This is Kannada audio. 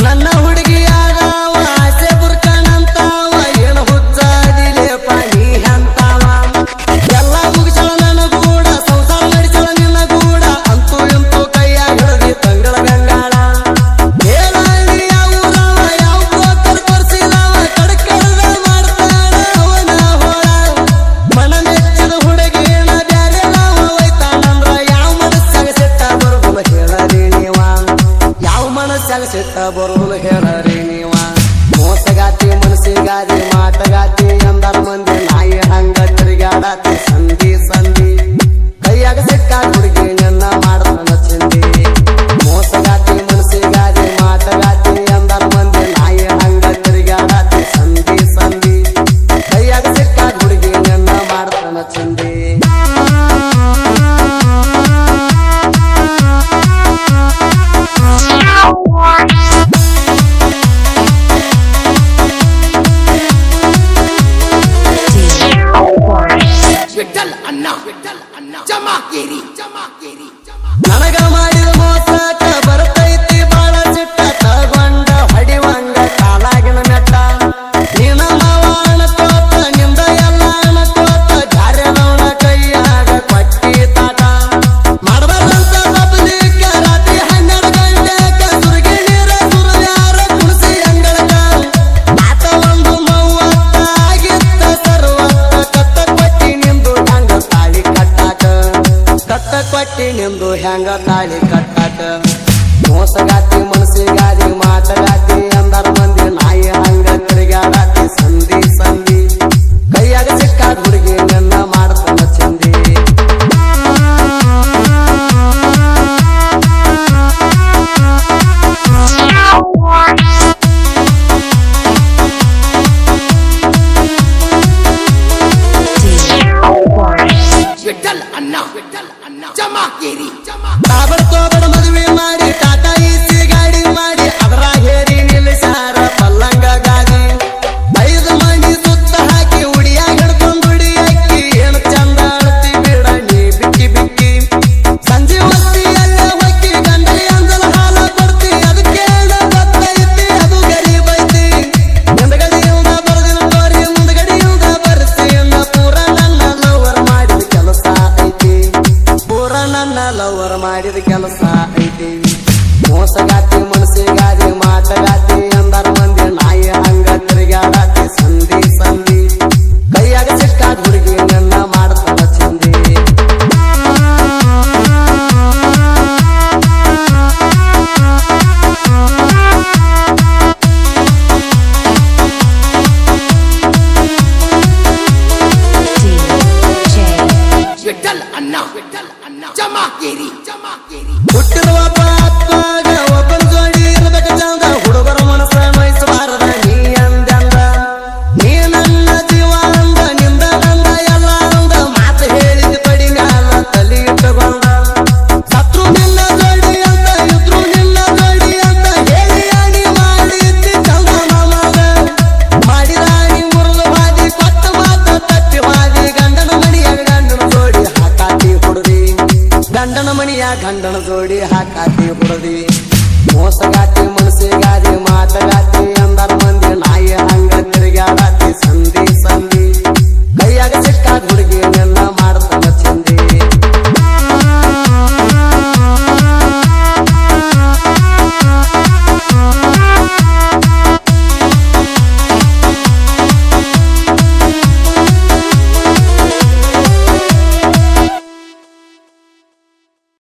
ನನ್ನ ಹುಡುಗಿಯಾಗವ ಆಸೆ ಬುರ್ಕಣಂತಾವ ಏನು ಹುಚ್ಚಾದಿಲೆ ಪಾನಿ ಅಂತಾವ ಎಲ್ಲ ಮುಗಿಸಳ ನನ್ನ ಗೂಡ ಸಂಸಾರ ನಡೆಸಳ ನಿನ್ನ ಗೂಡ ಅಂತೂ ಇಂತೂ ಕೈಯಾಗ ಹಿಡದಿ ತಂಗಳ ಗಂಗಾಳ ಹೇಳಿ ಊರವ ಯಾವ ಬ್ರೋಕರ್ ಕೊರ್ಸಿದವ ಕಡಕಡದ ಮಾಡ್ತಾಳ ಅವನ ಹೋಳ ಮನ ಮೆಚ್ಚಿದ ಹುಡುಗಿನ ಬ್ಯಾರೆ ನಾವ ಒಯ್ತಾನಂದ್ರ ಯಾವ ಮನಸ್ಸಾಗ ಸಿಟ್ಟ ಬರುವುಲ ಹೇಳರಿ ನೀವ ಯಾವ ಮನಸ್ಸಾಗ ಸಿಟ್ಟ ಬರುವುಲ ಹೇಳರಿ ನೀವ ಮೋಸಗಾತಿ ಮನಸ್ಸಿಗಾದಿ ಮಾಟಗಾತಿ ಎಂದರ ಮಂದಿ ನಾಯಿ ಹಂಗ ತಿರುಗಾಡತಿ ಸಂಧಿ ಸಂಧಿ ಕೈಯಾಗ ಸಿಕ್ಕ ಹುಡುಗಿ ನನ್ನ ಮಾಡ್ತಾನ ಚಿಂದಿ ಮೋಸಗಾತಿ